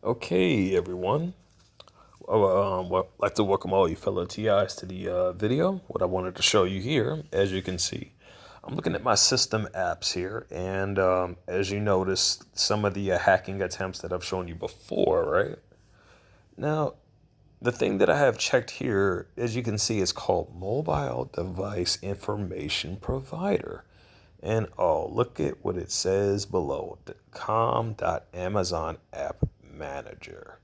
Okay, everyone. Well, I'd like to welcome all you fellow TIs to the video. What I wanted to show you here, as you can see, I'm looking at my system apps here, and as you notice, some of the hacking attempts that I've shown you before, right? Now, the thing that I have checked here, as you can see, is called Mobile Device Information Provider. And oh, look at what it says below, the com.amazon app manager.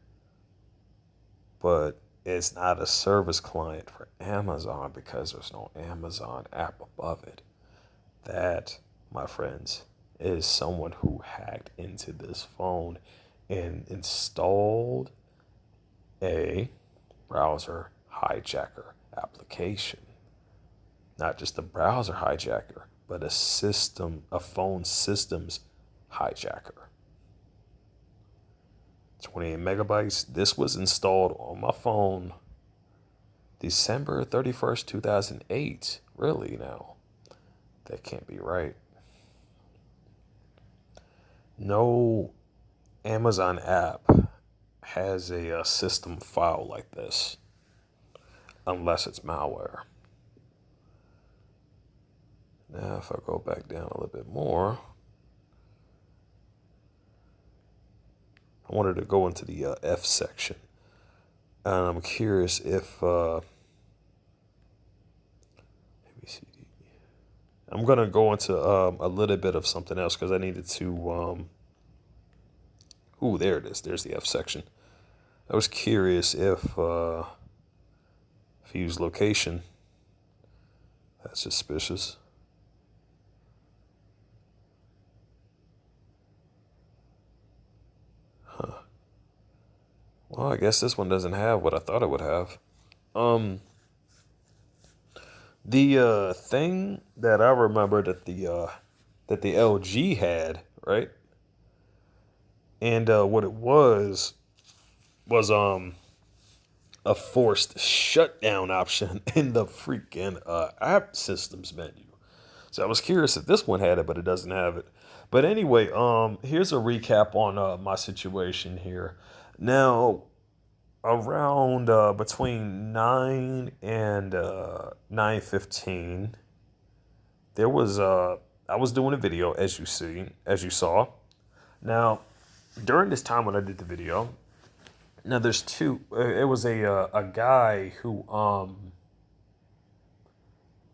But it's not a service client for Amazon because there's no Amazon app above it. That, my friends, is someone who hacked into this phone and installed a browser hijacker application. Not just a browser hijacker, but a phone systems hijacker. 28 megabytes. This was installed on my phone December 31st, 2008. Really now? That can't be right. No Amazon app has a system file like this unless it's malware. Now, if I go back down a little bit more, I wanted to go into the F section. And I'm curious if, let me see. I'm going to go into a little bit of something else because I needed to, ooh, there it is. There's the F section. I was curious if you use location. That's suspicious. Well, I guess this one doesn't have what I thought it would have. Um, the thing that I remember that the LG had, right? And what it was a forced shutdown option in the freaking app systems menu. So I was curious if this one had it, but it doesn't have it. But anyway, here's a recap on my situation here. Now, around between 9 and 9:15, there was I was doing a video, as you saw. Now, during this time when I did the video, now there's two. It was a guy who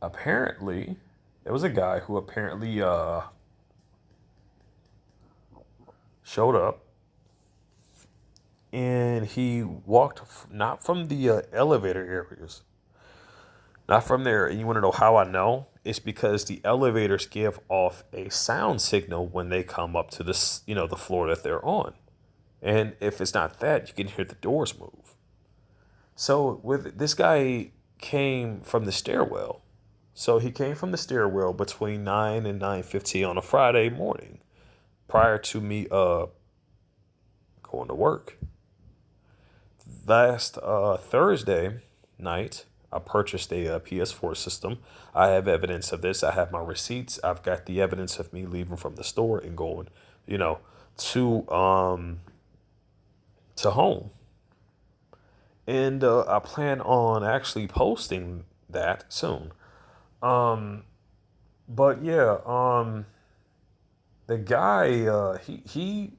apparently it was a guy who apparently showed up, and he walked not from the elevator areas, not from there. And you want to know how I know? It's because the elevators give off a sound signal when they come up to this, the floor that they're on. And if it's not that, you can hear the doors move. So with this guy came from the stairwell. So he came from the stairwell between 9 and 9:15 on a Friday morning prior to me going to work. Last Thursday night, I purchased a PS4 system. I have evidence of this. I have my receipts. I've got the evidence of me leaving from the store and going, you know, to um to home. And I plan on actually posting that soon. Um, but yeah, the guy he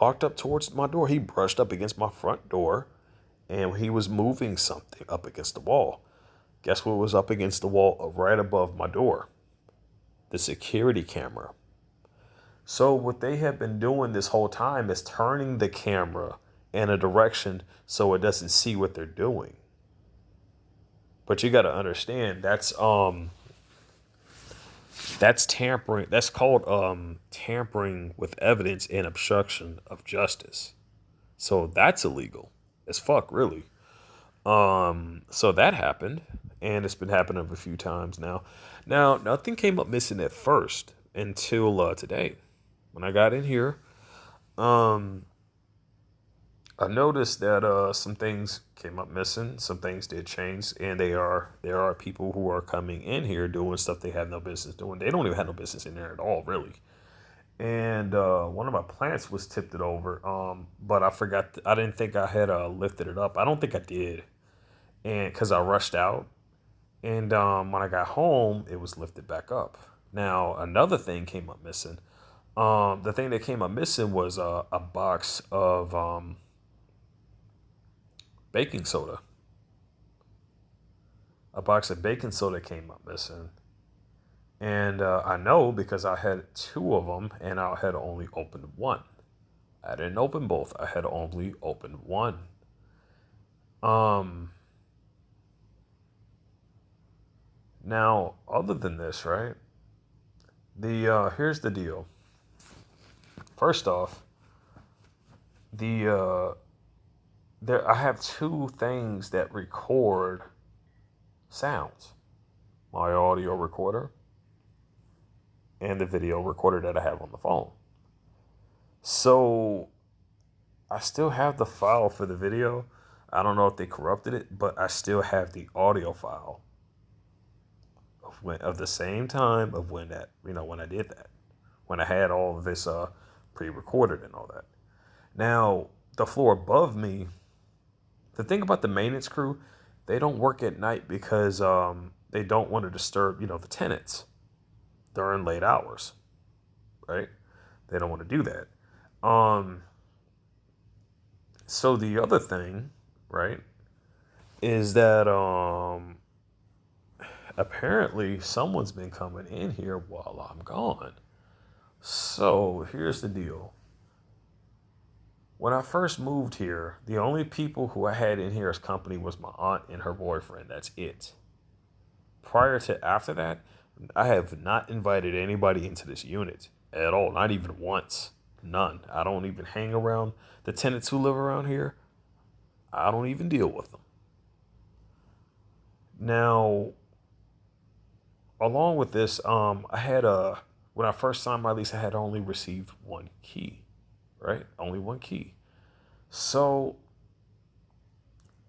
walked up towards my door. He brushed up against my front door, and he was moving something up against the wall. Guess what was up against the wall right above my door? The security camera. So what they have been doing this whole time is turning the camera in a direction so it doesn't see what they're doing. But you got to understand that's tampering. That's called tampering with evidence and obstruction of justice. So that's illegal as fuck, really. So that happened, and it's been happening a few times now. Now, nothing came up missing at first until today. When I got in here, um, I noticed that some things came up missing, some things did change, and there are people who are coming in here doing stuff they have no business doing. They don't even have no business in there at all, really. and one of my plants was tipped it over. But I forgot. I didn't think I had lifted it up. I don't think I did, and because I rushed out, and when I got home, it was lifted back up. Now another thing came up missing. The thing that came up missing was a box of baking soda. A box of baking soda came up missing. And I know because I had two of them and I had only opened one. I didn't open both. I had only opened one. Um, Now, other than this, right? The Here's the deal. First off, the there I have two things that record sounds. My audio recorder and the video recorder that I have on the phone. So I still have the file for the video. I don't know if they corrupted it, but I still have the audio file of the same time of when that, when I did that, when I had all of this pre-recorded and all that. Now, the floor above me, the thing about the maintenance crew, they don't work at night because they don't want to disturb, the tenants during late hours, right? They don't want to do that. So the other thing, right, is that apparently someone's been coming in here while I'm gone. So here's the deal. When I first moved here, the only people who I had in here as company was my aunt and her boyfriend. That's it. After that, I have not invited anybody into this unit at all. Not even once. None. I don't even hang around the tenants who live around here. I don't even deal with them. Now, along with this, I had when I first signed my lease, I had only received one key, right? Only one key. So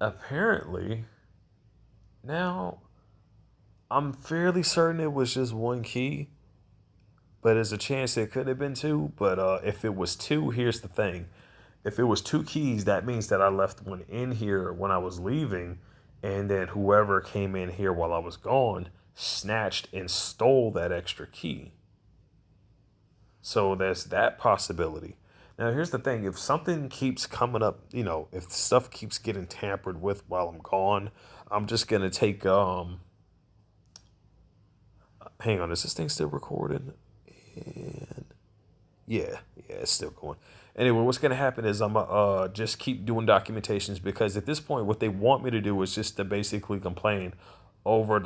apparently, now I'm fairly certain it was just one key, but there's a chance it could have been two. But if it was two, here's the thing. If it was two keys, that means that I left one in here when I was leaving, and then whoever came in here while I was gone snatched and stole that extra key. So there's that possibility. Now, here's the thing. If something keeps coming up, if stuff keeps getting tampered with while I'm gone, I'm just going to take, hang on, is this thing still recording? And yeah, it's still going. Anyway, what's going to happen is I'm going to just keep doing documentations because at this point, what they want me to do is just to basically complain over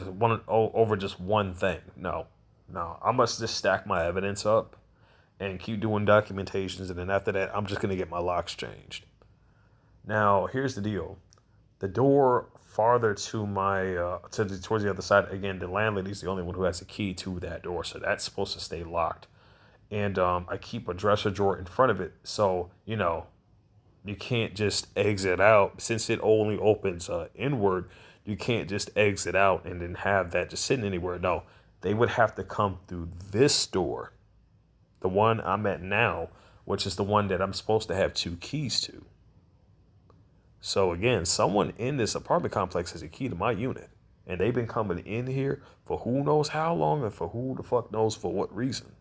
just one thing. No, I must just stack my evidence up and keep doing documentations, and then after that, I'm just gonna get my locks changed. Now, here's the deal: the door farther to my towards the other side. Again, the landlady's the only one who has a key to that door, so that's supposed to stay locked. And I keep a dresser drawer in front of it, so you can't just exit out since it only opens inward. You can't just exit out and then have that just sitting anywhere. No, they would have to come through this door, the one I'm at now, which is the one that I'm supposed to have two keys to. So again, someone in this apartment complex has a key to my unit, and they've been coming in here for who knows how long and for who the fuck knows for what reason.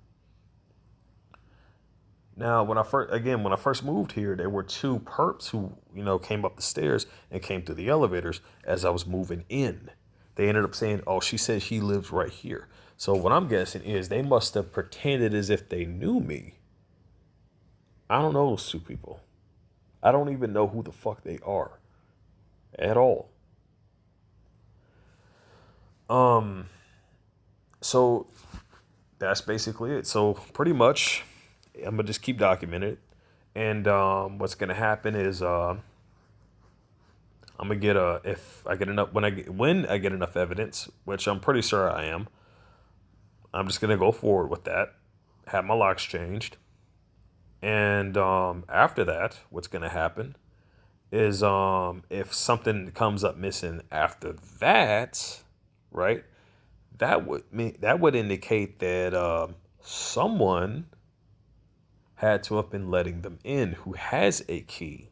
Now, when I first moved here, there were two perps who, came up the stairs and came through the elevators as I was moving in. They ended up saying, "Oh, she said she lives right here." So what I'm guessing is they must have pretended as if they knew me. I don't know those two people. I don't even know who the fuck they are at all. Um, so that's basically it. So pretty much, I'm gonna just keep documenting it, and what's gonna happen is I'm gonna get if I get enough when I get enough evidence, which I'm pretty sure I am. I'm just gonna go forward with that, have my locks changed, and after that, what's gonna happen is if something comes up missing after that, right? That would indicate that someone had to have been letting them in who has a key.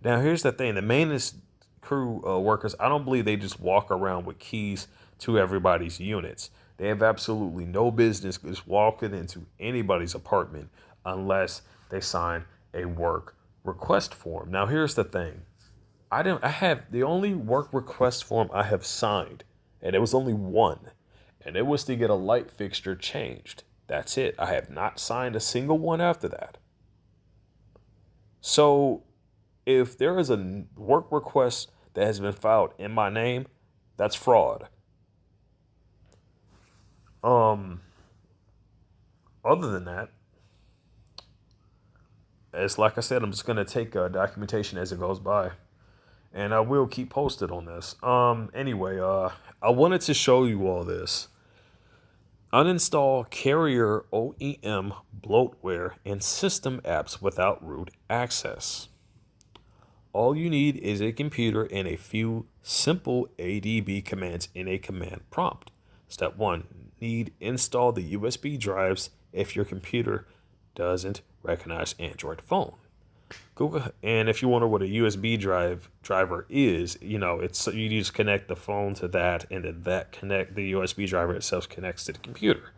Now, here's the thing. The maintenance crew workers, I don't believe they just walk around with keys to everybody's units. They have absolutely no business just walking into anybody's apartment unless they sign a work request form. Now, here's the thing. I have the only work request form I have signed, and it was only one, and it was to get a light fixture changed. That's it. I have not signed a single one after that. So if there is a work request that has been filed in my name, that's fraud. Um, Other than that, it's like I said, I'm just gonna take documentation as it goes by, and I will keep posted on this. Anyway, I wanted to show you all this. Uninstall carrier OEM bloatware and system apps without root access. All you need is a computer and a few simple ADB commands in a command prompt. Step 1. Need install the USB drives if your computer doesn't recognize Android phone. Google, and if you wonder what a USB driver is, it's you just connect the phone to that, and then that connect the USB driver itself connects to the computer.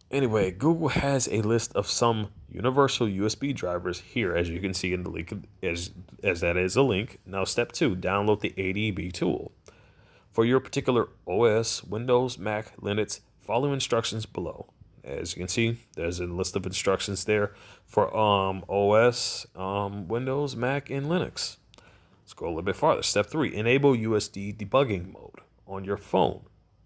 Anyway, Google has a list of some universal USB drivers here, as you can see in the link, as that is a link. Now, step 2, download the ADB tool. For your particular OS, Windows, Mac, Linux, follow instructions below. As you can see, there's a list of instructions there for OS, Windows, Mac, and Linux. Let's go a little bit farther. Step 3, enable USD debugging mode on your phone.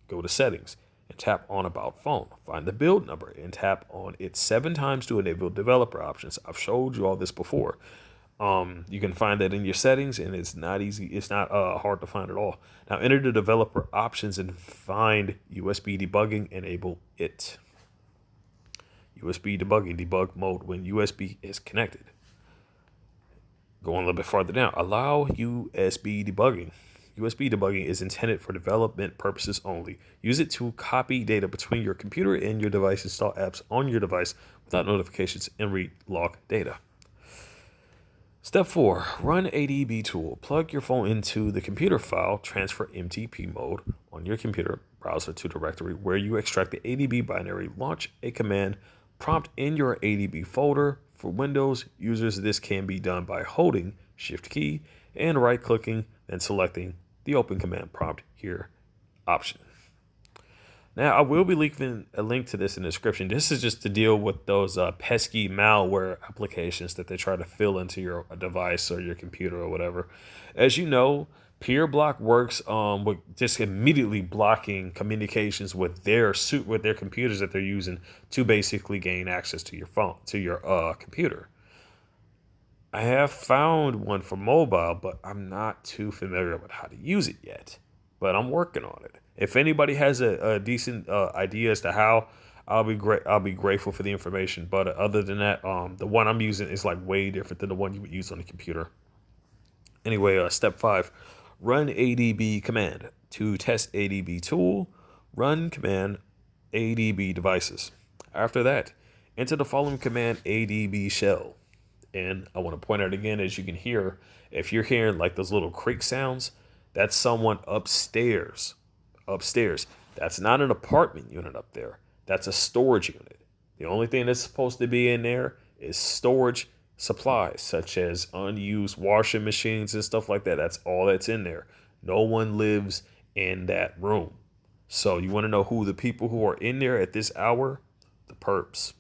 Go to settings and tap on about phone. Find the build number and tap on it 7 times to enable developer options. I've showed you all this before. You can find that in your settings, and it's not easy. It's not hard to find at all. Now enter the developer options and find USB debugging. Enable it. USB debugging, debug mode when USB is connected. Going a little bit farther down, allow USB debugging. USB debugging is intended for development purposes only. Use it to copy data between your computer and your device, install apps on your device without notifications, and read log data. Step 4, run ADB tool. Plug your phone into the computer file, transfer MTP mode on your computer browser to directory where you extract the ADB binary, launch a command prompt in your ADB folder. For Windows users, this can be done by holding Shift key and right-clicking, then selecting the Open Command Prompt here option. Now, I will be leaving a link to this in the description. This is just to deal with those pesky malware applications that they try to fill into your device or your computer or whatever. As you know, Peer Block works with just immediately blocking communications with their computers that they're using to basically gain access to your phone, to your computer. I have found one for mobile, but I'm not too familiar with how to use it yet. But I'm working on it. If anybody has a decent idea as to how, I'll be great. I'll be grateful for the information. But other than that, the one I'm using is like way different than the one you would use on the computer. Anyway, step 5, run ADB command to test ADB tool. Run command ADB devices. After that, enter the following command ADB shell. And I want to point out again, as you can hear, if you're hearing like those little creak sounds, that's someone upstairs. Upstairs. That's not an apartment unit up there. That's a storage unit. The only thing that's supposed to be in there is storage supplies, such as unused washing machines and stuff like that. That's all that's in there. No one lives in that room. So you want to know who the people who are in there at this hour? The perps.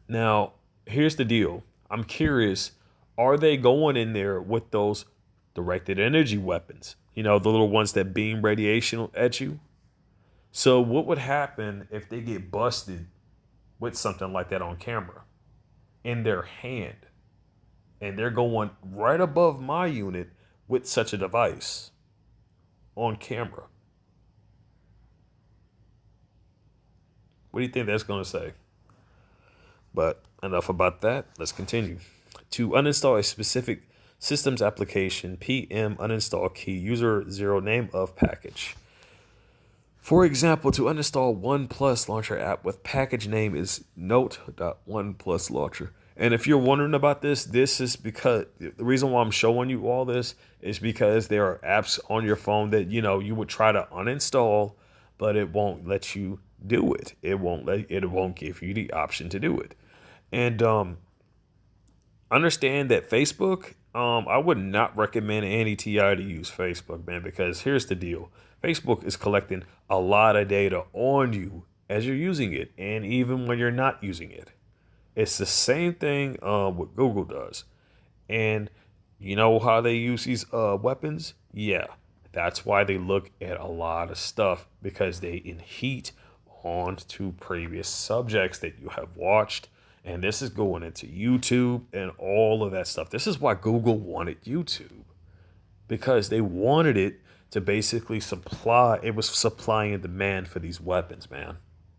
Now, here's the deal. I'm curious, are they going in there with those directed energy weapons? The little ones that beam radiation at you? So what would happen if they get busted with something like that on camera in their hand, and they're going right above my unit with such a device on camera? What do you think that's going to say? But enough about that. Let's continue. To uninstall a specific systems application, PM uninstall key user 0 name of package. For example, to uninstall OnePlus Launcher app with package name is note.onepluslauncher. Launcher. And if you're wondering about this, this is because the reason why I'm showing you all this is because there are apps on your phone that you would try to uninstall, but it won't let you do it. It won't give you the option to do it. And understand that Facebook, I would not recommend any TI to use Facebook, man, because here's the deal. Facebook is collecting a lot of data on you as you're using it, and even when you're not using it. It's the same thing what Google does. And you know how they use these weapons? Yeah, that's why they look at a lot of stuff because they heat onto previous subjects that you have watched. And this is going into YouTube and all of that stuff. This is why Google wanted YouTube because they wanted it to basically supply, it was supplying and demand for these weapons, man.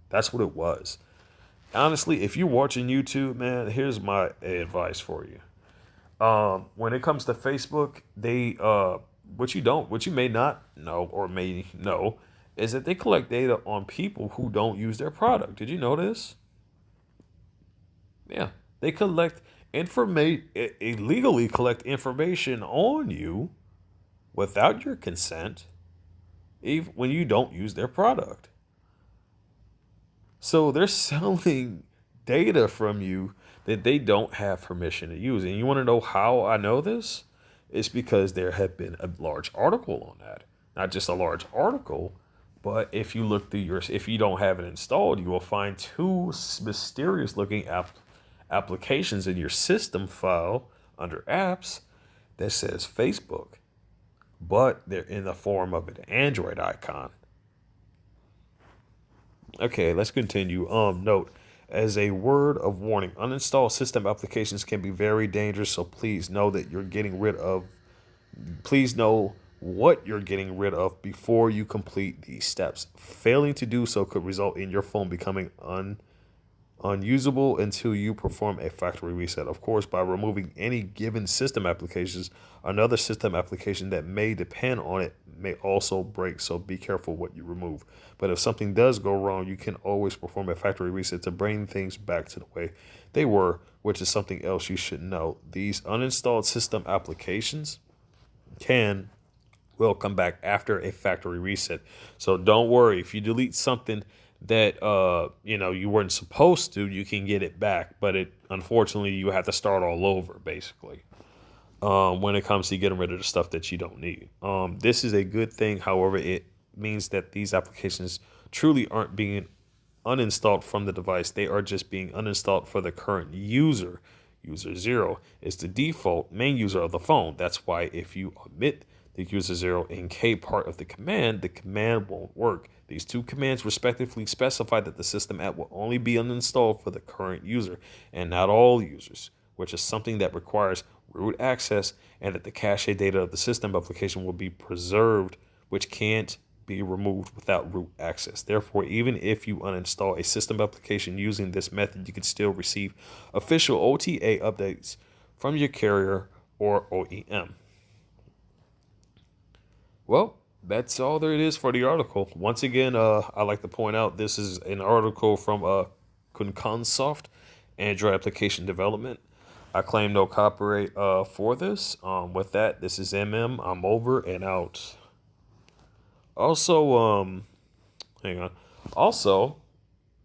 That's what it was. Honestly, if you're watching YouTube, man, here's my advice for you. When it comes to Facebook, they what you may not know or may know is that they collect data on people who don't use their product. Did you know this? Yeah, they collect information, illegally collect information on you without your consent, even when you don't use their product. So they're selling data from you that they don't have permission to use. And you want to know how I know this? It's because there have been a large article on that. Not just a large article, but if you look through if you don't have it installed, you will find two mysterious looking applications in your system file under apps that says Facebook, but they're in the form of an Android icon. Okay, let's continue. Note, as a word of warning, uninstalled system applications can be very dangerous, so please know what you're getting rid of before you complete these steps. Failing to do so could result in your phone becoming unusable until you perform a factory reset. Of course, by removing any given system applications, another system application that may depend on it may also break, so be careful what you remove. But if something does go wrong, you can always perform a factory reset to bring things back to the way they were, which is something else you should know. These uninstalled system applications can will come back after a factory reset. So don't worry if you delete something that you weren't supposed to, you can get it back, but it unfortunately you have to start all over basically. When it comes to getting rid of the stuff that you don't need. This is a good thing. However, it means that these applications truly aren't being uninstalled from the device. They are just being uninstalled for the current user. User 0 is the default main user of the phone. That's why if you omit the user 0 and K part of the command won't work. These two commands respectively specify that the system app will only be uninstalled for the current user and not all users, which is something that requires root access, and that the cache data of the system application will be preserved, which can't be removed without root access. Therefore, even if you uninstall a system application using this method, you can still receive official OTA updates from your carrier or OEM. Well, that's all there is for the article. Once again, I like to point out this is an article from Kunkonsoft, Android application development. I claim no copyright for this. With that, this is MM. I'm over and out. Also, hang on. Also,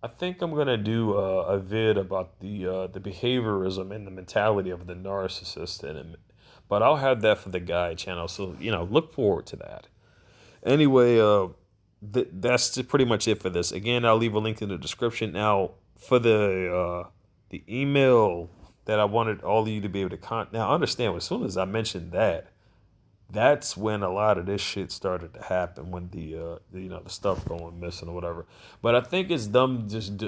I think I'm gonna do a vid about the behaviorism and the mentality of the narcissist, but I'll have that for the guide channel. So look forward to that. Anyway, that's just pretty much it for this. Again, I'll leave a link in the description. Now, for the email that I wanted all of you to be able to now understand. As soon as I mentioned that, that's when a lot of this shit started to happen. When the stuff going missing or whatever. But I think it's them.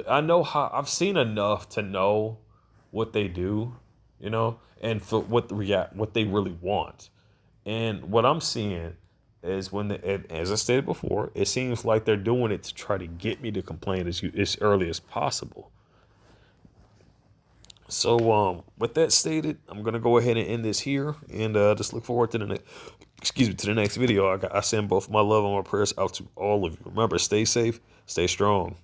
I know how I've seen enough to know what they do, and for what they really want. And what I'm seeing is as I stated before, it seems like they're doing it to try to get me to complain as early as possible. So with that stated, I'm gonna go ahead and end this here, and just look forward to the next. Excuse me, to the next video. I send both my love and my prayers out to all of you. Remember, stay safe, stay strong.